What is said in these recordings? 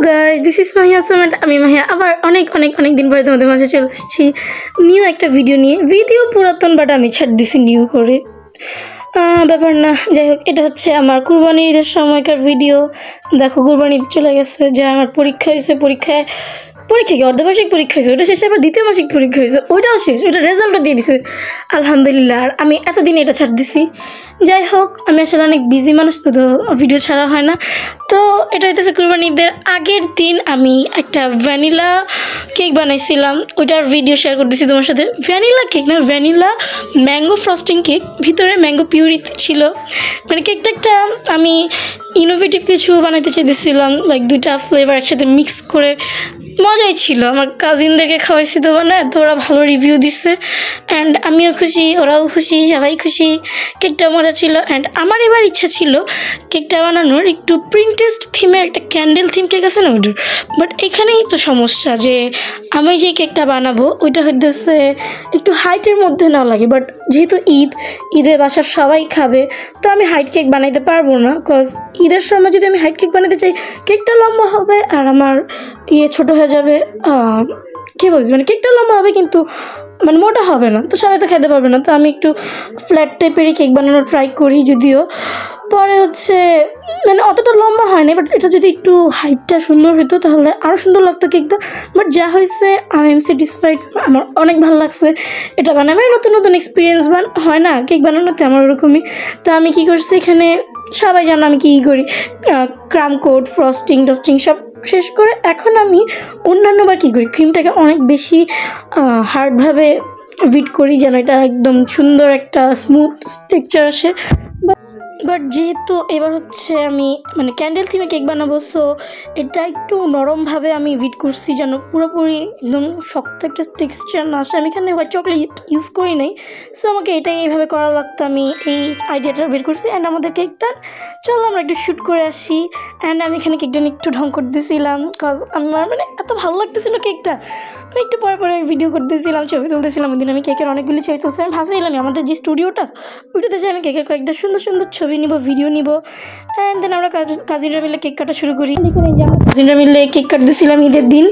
Guys, this is Mahiya সোমেন্ট। আমি মাহিয়া আবার অনেক অনেক অনেক দিন পরে তোমাদের মাঝে চলে আসছি নিউ একটা ভিডিও নিয়ে। ভিডিও পুরাতন, বাট আমি ছাড় দিছি নিউ করে, ব্যাপার না। যাই হোক, এটা হচ্ছে আমার কুরবানির ঈদের সময়কার ভিডিও। দেখো, কুরবানি ঈদ চলে গেছে, যা আমার পরীক্ষা হয়েছে, পরীক্ষা কি অর্ধবার্ষিক পরীক্ষা হয়েছে, ওটা শেষে আবার দ্বিতীয় মাসিক পরীক্ষা হয়েছে, ওইটাও শেষ, ওইটা রেজাল্টও দিয়ে দিছে আলহামদুলিল্লাহ। আর আমি এতদিন এটা ছাড় দিছি। যাই হোক, আমি আসলে অনেক বিজি মানুষ, তো ভিডিও ছাড়া হয় না। তো এটা হইতেছে কুরবানি ঈদের আগের দিন আমি একটা ভ্যানিলা কেক বানাইছিলাম, ওইটার ভিডিও শেয়ার করে দিচ্ছি তোমার সাথে। ভ্যানিলা কেক না, ভ্যানিলা ম্যাঙ্গো ফ্রস্টিং কেক, ভিতরে ম্যাঙ্গো পিউরি ছিল। মানে কেকটা একটা আমি ইনোভেটিভ কিছু বানাইতে চাইতেছিলাম, লাইক দুইটা ফ্লেভার একসাথে মিক্স করে। মজাই ছিল। আমার কাজিনদেরকে খাওয়াইছি তো বানায়, তো ওরা ভালো রিভিউ দিচ্ছে, অ্যান্ড আমিও খুশি, ওরাও খুশি, সবাই খুশি। কেকটা মজা ছিল। অ্যান্ড আমার এবার ইচ্ছা ছিল কেকটা বানানোর একটু প্রিন্টেস্ট থিমের, একটা ক্যান্ডেল থিম কেক আছে না ওইটার। বাট এখানেই তো সমস্যা যে আমি যে কেকটা বানাবো ওইটা হইতেছে একটু হাইটের মধ্যে না লাগে। বাট যেহেতু ঈদে বাসার সবাই খাবে, তো আমি হাইট কেক বানাইতে পারবো না। কজ ঈদের সময় যদি আমি হাইট কেক বানাতে চাই, কেকটা লম্বা হবে আর আমার ছোটো হয়ে যাবে। কী বলছি, মানে কেকটা লম্বা হবে কিন্তু মানে মোটা হবে না, তো সবাই তো খেতে পারবে না। তো আমি একটু ফ্ল্যাট টাইপেরই কেক বানানোর ট্রাই করি, যদিও পরে হচ্ছে মানে অতটা লম্বা হয় না। বাট এটা যদি একটু হাইটটা সুন্দর হতো তাহলে আরও সুন্দর লাগতো কেকটা। বাট যা হয়েছে আই এম স্যাটিসফাইড, আমার অনেক ভালো লাগছে এটা বানানো। নতুন নতুন এক্সপিরিয়েন্স হয় না কেক বানানোতে, আমার ওরকমই। তো আমি কী করছি, এখানে সবাই জানো আমি কী করি, ক্রাম কোট, ফ্রস্টিং টস্টিং সব শেষ করে এখন আমি অন্যান্যবার কী করি, ক্রিমটাকে অনেক বেশি হার্ডভাবে বিট করি যেন এটা একদম সুন্দর একটা স্মুথ টেক্সচার আসে। বাট যেহেতু এবার হচ্ছে আমি মানে ক্যান্ডেল থিমে কেক বানাবো, সো এটা একটু নরমভাবে আমি বিট করছি যেন পুরোপুরি একদম শক্ত একটা টেক্সচার না আসে। আমি এখানে হোয়াইট চকলেট ইউজ করি নাই, সো আমাকে এটাই এইভাবে করা লাগতো। আমি এই আইডিয়াটা বের করছি। অ্যান্ড আমাদের কেকটা চলো আমরা একটু শ্যুট করে আসি। অ্যান্ড আমি এখানে কেকটা একটু ঢং করতেছিলাম, কজ আমার মানে এত ভালো লাগতেছিলো কেকটা। আমি একটু পরে পরে ভিডিও করতেছিলাম, ছবি তুলতেছিলাম। ওই দিন আমি কেকের অনেকগুলি ছবি তুলছি। আমি ভাবছিলাম আমাদের যে স্টুডিওটা, ওইটাতে যে আমি কেকের কয়েকটা সুন্দর সুন্দর ছবি নিব, ভিডিও নিব। অ্যান্ড দেন আমরা কাজিনরা মিলে কেক কাটা শুরু করি। কাজিনরা মিলে কেক কাটতেছিলাম ঈদের দিন,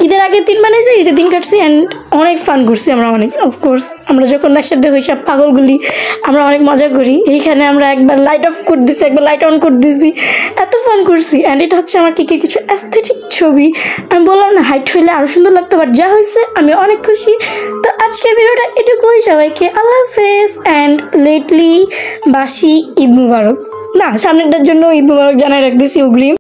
ঈদের আগের দিন বানাইছি, ঈদের দিন কাটছি। অ্যান্ড অনেক ফান করছি আমরা, অনেক। অফকোর্স আমরা যখন একসাথে হই সব পাগলগুলি, আমরা অনেক মজা করি। এইখানে আমরা একবার লাইট অফ করে দিছি, একবার লাইট অন করে দিছি, এত ফান করছি। অ্যান্ড এটা হচ্ছে আমার কেকের কিছু অ্যাস্থেটিক ছবি। আমি বললাম না হাইট হইলে আরও সুন্দর লাগতো, বাট যা হয়েছে আমি অনেক খুশি। তো আজকে ভিডিওটা এটুকুই। সবাইকে আল্লাহ হাফেজ অ্যান্ড লেটলি বাসি ঈদ মুবারক। না, সামনেটার জন্য ঈদ মুবারক জানাই রাখতেছি অগ্রিম।